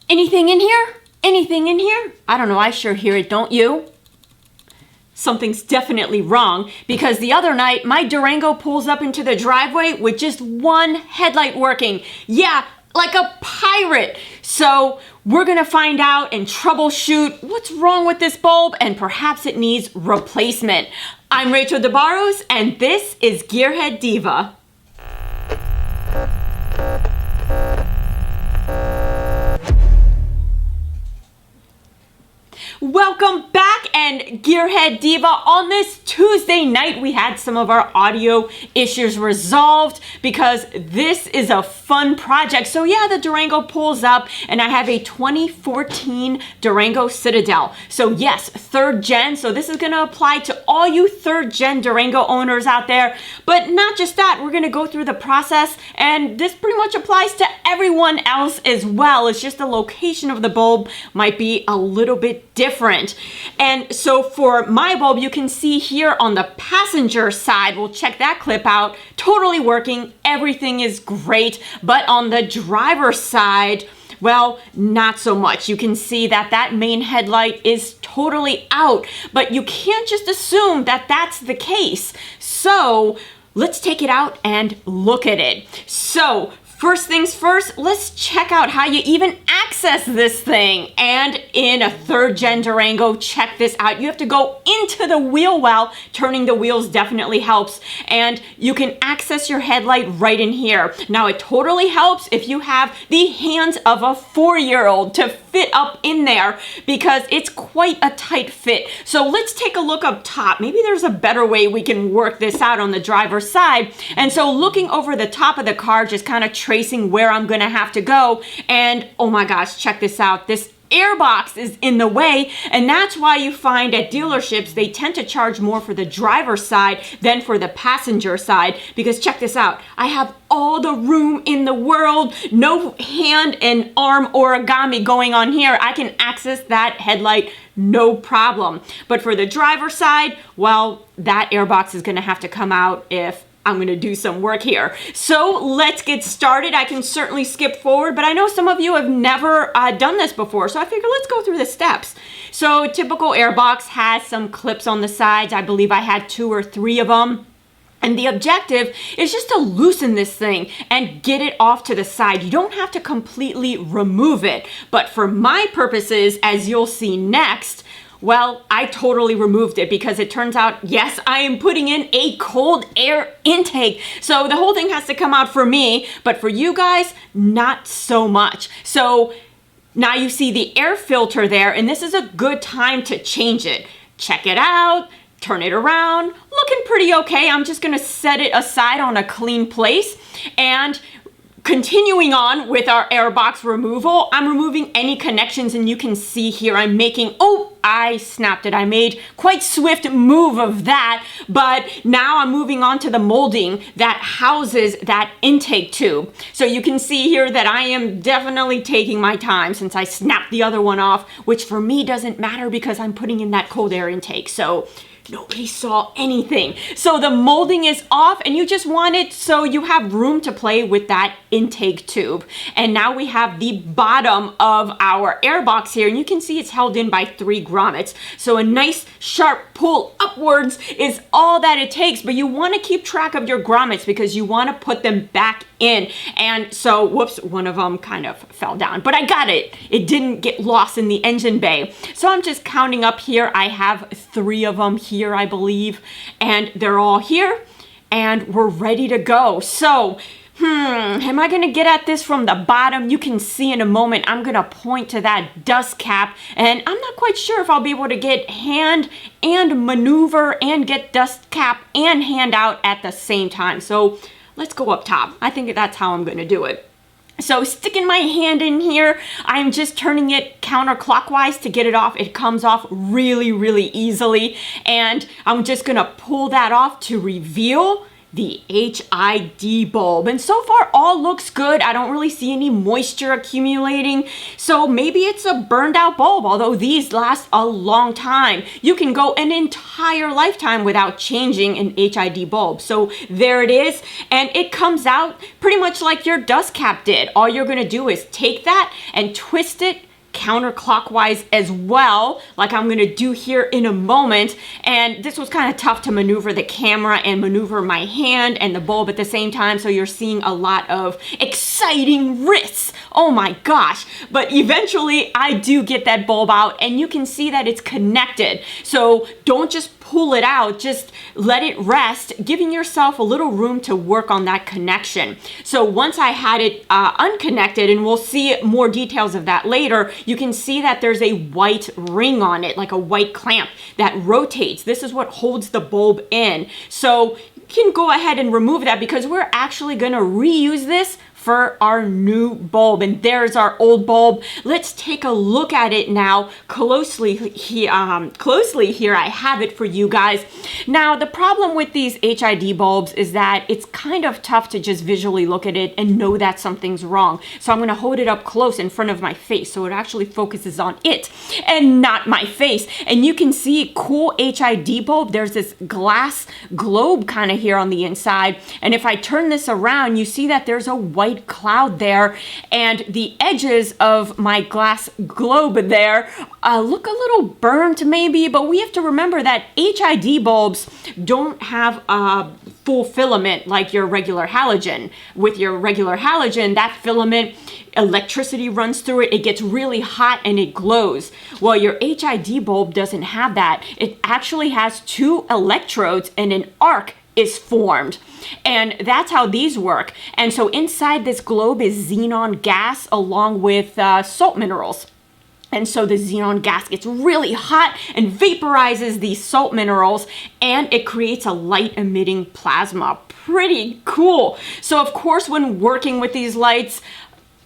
Anything in here? Anything in here? I don't know, I sure hear it, don't you? Something's definitely wrong because the other night my Durango pulls up into the driveway with just one headlight working. Yeah, like a pirate. So we're gonna find out and troubleshoot what's wrong with this bulb and perhaps it needs replacement. I'm Rachel DeBarros and this is Gearhead Diva. Welcome back, and Gearhead Diva. On this Tuesday night, we had some of our audio issues resolved because this is a fun project. So yeah, the Durango pulls up, and I have a 2014 Durango Citadel. So yes, third gen. So this is going to apply to all you third gen Durango owners out there. But not just that, we're going to go through the process, and this pretty much applies to everyone else as well. It's just the location of the bulb might be a little bit different. And so for my bulb, you can see here on the passenger side, we'll check that clip out, totally working, everything is great. But on the driver's side, well, not so much. You can see that that main headlight is totally out, but you can't just assume that that's the case. So let's take it out and look at it. So first things first, let's check out how you even access this thing. And in a third gen Durango, check this out. You have to go into the wheel well. Turning the wheels definitely helps. And you can access your headlight right in here. Now it totally helps if you have the hands of a 4-year-old to fit up in there because it's quite a tight fit. So let's take a look up top. Maybe there's a better way we can work this out on the driver's side. And so looking over the top of the car, just kind of tracing where I'm gonna have to go. And oh my gosh, check this out. This airbox is in the way, and that's why you find at dealerships they tend to charge more for the driver's side than for the passenger side, because check this out, I have all the room in the world, no hand and arm origami going on here. I can access that headlight no problem. But for the driver's side, well, that airbox is going to have to come out if I'm going to do some work here. So let's get started. I can certainly skip forward, but I know some of you have never done this before, so I figured let's go through the steps. So typical airbox has some clips on the sides. I believe I had 2 or 3 of them. And the objective is just to loosen this thing and get it off to the side. You don't have to completely remove it. But for my purposes, as you'll see next, well, I totally removed it because it turns out, yes, I am putting in a cold air intake. So the whole thing has to come out for me, but for you guys, not so much. So now you see the air filter there, and this is a good time to change it. Check it out, turn it around, looking pretty okay. I'm just gonna set it aside on a clean place. And continuing on with our airbox removal, I'm removing any connections, and you can see here I'm making, oh, I snapped it. I made quite swift move of that, but now I'm moving on to the molding that houses that intake tube. So you can see here that I am definitely taking my time since I snapped the other one off, which for me doesn't matter because I'm putting in that cold air intake. So nobody saw anything. So the molding is off, and you just want it so you have room to play with that intake tube. And now we have the bottom of our airbox here, and you can see it's held in by 3 grommets. So a nice sharp pull upwards is all that it takes, but you want to keep track of your grommets because you want to put them back in. And so, whoops, one of them kind of fell down, but I got it. It didn't get lost in the engine bay. So I'm just counting up here. I have 3 of them here, I believe, and they're all here, and we're ready to go. So, am I gonna get at this from the bottom? You can see in a moment, I'm gonna point to that dust cap, and I'm not quite sure if I'll be able to get hand and maneuver and get dust cap and hand out at the same time. So let's go up top. I think that's how I'm gonna do it. So sticking my hand in here, I'm just turning it counterclockwise to get it off. It comes off really, really easily. And I'm just gonna pull that off to reveal the HID bulb. And so far all looks good. I don't really see any moisture accumulating. So maybe it's a burned out bulb, although these last a long time. You can go an entire lifetime without changing an HID bulb. So there it is. And it comes out pretty much like your dust cap did. All you're gonna do is take that and twist it counterclockwise as well, like I'm gonna do here in a moment. And this was kind of tough to maneuver the camera and maneuver my hand and the bulb at the same time, so you're seeing a lot of exciting risks. Oh my gosh. But eventually I do get that bulb out, and you can see that it's connected. So don't just pull it out, just let it rest, giving yourself a little room to work on that connection. So once I had it unconnected, and we'll see more details of that later, you can see that there's a white ring on it, like a white clamp that rotates. This is what holds the bulb in. So you can go ahead and remove that, because we're actually gonna reuse this for our new bulb. And there's our old bulb. Let's take a look at it now closely here. I have it for you guys. Now, the problem with these HID bulbs is that it's kind of tough to just visually look at it and know that something's wrong. So I'm gonna hold it up close in front of my face so it actually focuses on it and not my face. And you can see cool HID bulb. There's this glass globe kind of here on the inside. And if I turn this around, you see that there's a white cloud there, and the edges of my glass globe there look a little burnt maybe, but we have to remember that HID bulbs don't have a full filament like your regular halogen. With your regular halogen, that filament, electricity runs through it, it gets really hot and it glows. Well, your HID bulb doesn't have that. It actually has two electrodes and an arc is formed. And that's how these work. And so inside this globe is xenon gas along with salt minerals. And so the xenon gas gets really hot and vaporizes these salt minerals, and it creates a light emitting plasma. Pretty cool. So of course, when working with these lights,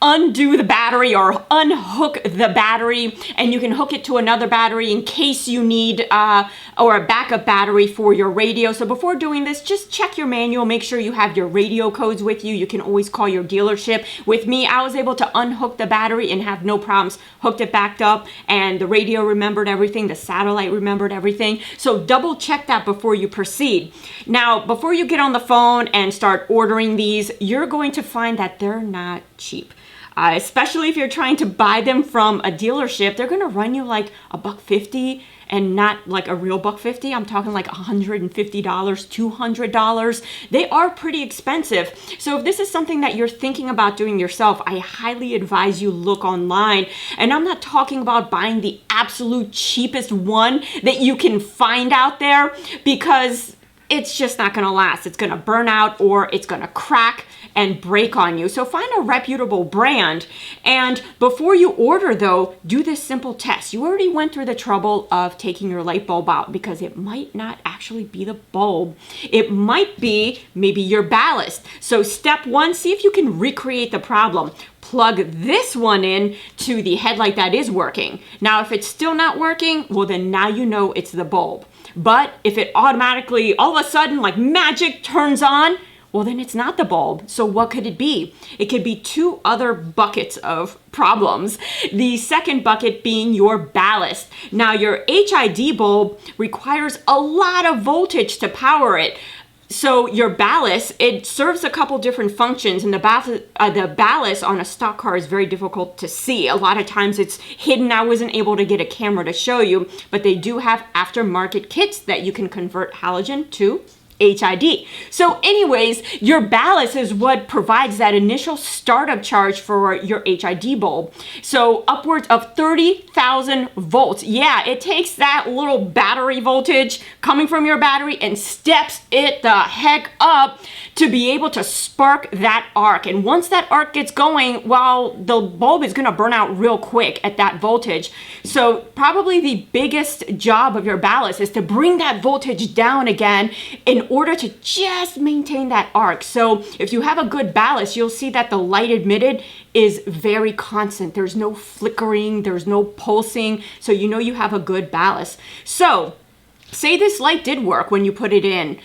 undo the battery or unhook the battery, and you can hook it to another battery in case you need or a backup battery for your radio. So before doing this, just check your manual, make sure you have your radio codes with you. You can always call your dealership. With me, I was able to unhook the battery and have no problems, hooked it back up, and the radio remembered everything, the satellite remembered everything. So double check that before you proceed. Now, before you get on the phone and start ordering these, you're going to find that they're not cheap. Especially if you're trying to buy them from a dealership, they're gonna run you like $150, and not like a real $150. I'm talking like $150, $200. They are pretty expensive. So if this is something that you're thinking about doing yourself, I highly advise you look online. And I'm not talking about buying the absolute cheapest one that you can find out there, because it's just not gonna last. It's gonna burn out, or it's gonna crack and break on you. So find a reputable brand. And before you order though, do this simple test. You already went through the trouble of taking your light bulb out, because it might not actually be the bulb. It might be maybe your ballast. So step one, see if you can recreate the problem. Plug this one in to the headlight that is working. Now, if it's still not working, well then now you know it's the bulb. But if it automatically, all of a sudden, like magic, turns on, well then it's not the bulb. So what could it be? It could be two other buckets of problems. The second bucket being your ballast. Now, your HID bulb requires a lot of voltage to power it. So your ballast, it serves a couple different functions, and the ballast on a stock car is very difficult to see. A lot of times it's hidden. I wasn't able to get a camera to show you, but they do have aftermarket kits that you can convert halogen to HID. So anyways, your ballast is what provides that initial startup charge for your HID bulb. So upwards of 30,000 volts. Yeah, it takes that little battery voltage coming from your battery and steps it the heck up to be able to spark that arc. And once that arc gets going, well, the bulb is gonna burn out real quick at that voltage. So probably the biggest job of your ballast is to bring that voltage down again in order to just maintain that arc. So if you have a good ballast, you'll see that the light emitted is very constant. There's no flickering, there's no pulsing, so you know you have a good ballast. So say this light did work when you put it in.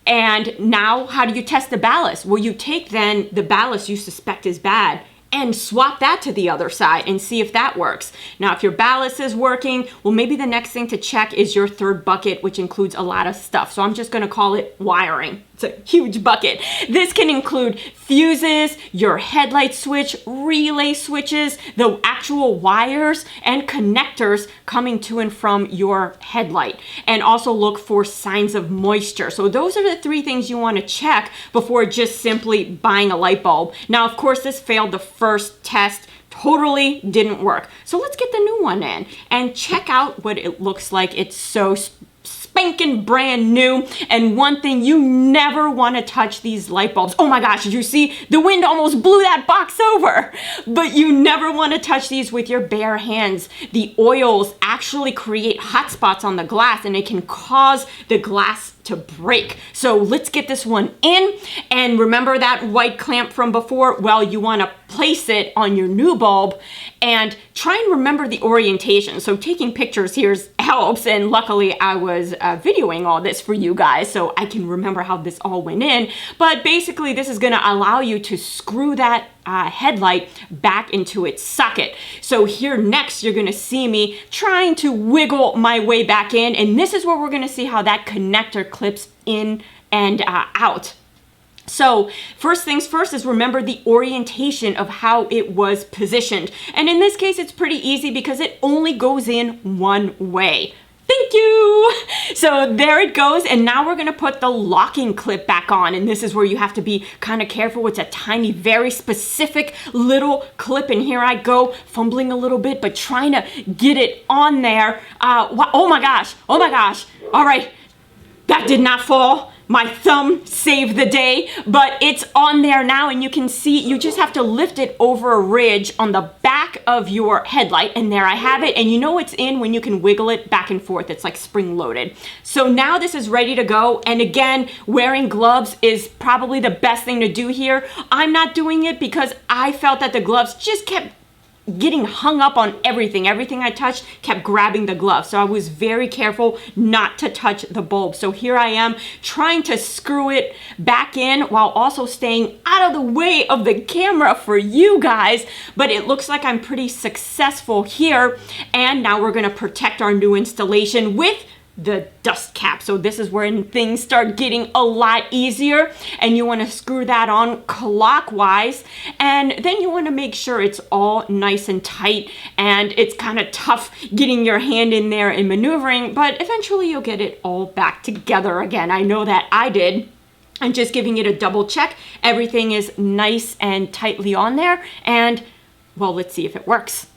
And now how do you test the ballast? Well, you take then the ballast you suspect is bad and swap that to the other side and see if that works. Now, if your ballast is working, well, maybe the next thing to check is your third bucket, which includes a lot of stuff. So I'm just gonna call it wiring. It's a huge bucket. This can include fuses, your headlight switch, relay switches, the actual wires and connectors coming to and from your headlight. And also look for signs of moisture. So those are the three things you wanna check before just simply buying a light bulb. Now, of course, this failed the first test. Totally didn't work. So let's get the new one in and check out what it looks like. It's so spanking brand new. And one thing, you never want to touch these light bulbs. Oh my gosh, did you see? The wind almost blew that box over. But you never want to touch these with your bare hands. The oils actually create hot spots on the glass and it can cause the glass to break. So let's get this one in. And remember that white clamp from before? Well, you want to place it on your new bulb and try and remember the orientation. So taking pictures here helps, and luckily I was videoing all this for you guys so I can remember how this all went in. But basically this is going to allow you to screw that headlight back into its socket. So here next you're going to see me trying to wiggle my way back in, and this is where we're going to see how that connector clips in and out. So first things first is remember the orientation of how it was positioned. And in this case, it's pretty easy because it only goes in one way. Thank you. So there it goes. And now we're going to put the locking clip back on. And this is where you have to be kind of careful. It's a tiny, very specific little clip. And here I go, fumbling a little bit, but trying to get it on there. Oh my gosh. Oh my gosh. All right. That did not fall. My thumb saved the day, but it's on there now, and you can see you just have to lift it over a ridge on the back of your headlight, and there I have it. And you know it's in when you can wiggle it back and forth. It's like spring loaded. So now this is ready to go. And again, wearing gloves is probably the best thing to do here. I'm not doing it because I felt that the gloves just kept getting hung up on everything. Everything I touched kept grabbing the glove. So I was very careful not to touch the bulb. So here I am trying to screw it back in while also staying out of the way of the camera for you guys. But it looks like I'm pretty successful here. And now we're going to protect our new installation with the dust cap. So this is when things start getting a lot easier, and you want to screw that on clockwise, and then you want to make sure it's all nice and tight. And it's kind of tough getting your hand in there and maneuvering, but eventually you'll get it all back together again. I know that I did. And just giving it a double check, everything is nice and tightly on there, and well, let's see if it works.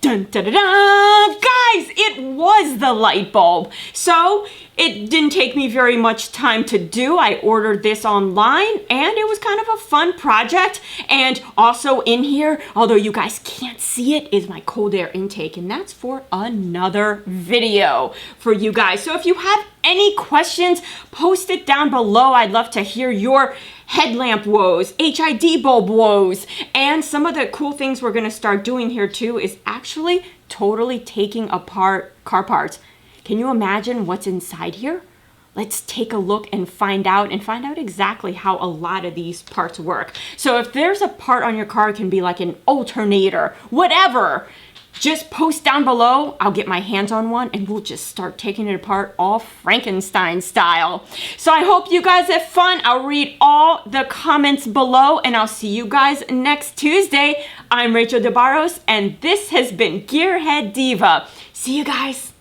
Dun, da, da, da. Guys, it was the light bulb. So it didn't take me very much time to do. I ordered this online, and it was kind of a fun project. And also in here, although you guys can't see it, is my cold air intake, and that's for another video for you guys. So if you have any questions, post it down below. I'd love to hear your headlamp woes, HID bulb woes, and some of the cool things we're going to start doing here too is actually totally taking apart car parts. Can you imagine what's inside here? Let's take a look and find out exactly how a lot of these parts work. So if there's a part on your car, it can be like an alternator, whatever, just post down below. I'll get my hands on one and we'll just start taking it apart all Frankenstein style. So I hope you guys have fun. I'll read all the comments below, and I'll see you guys next Tuesday. I'm Rachel DeBarros, and this has been Gearhead Diva. See you guys.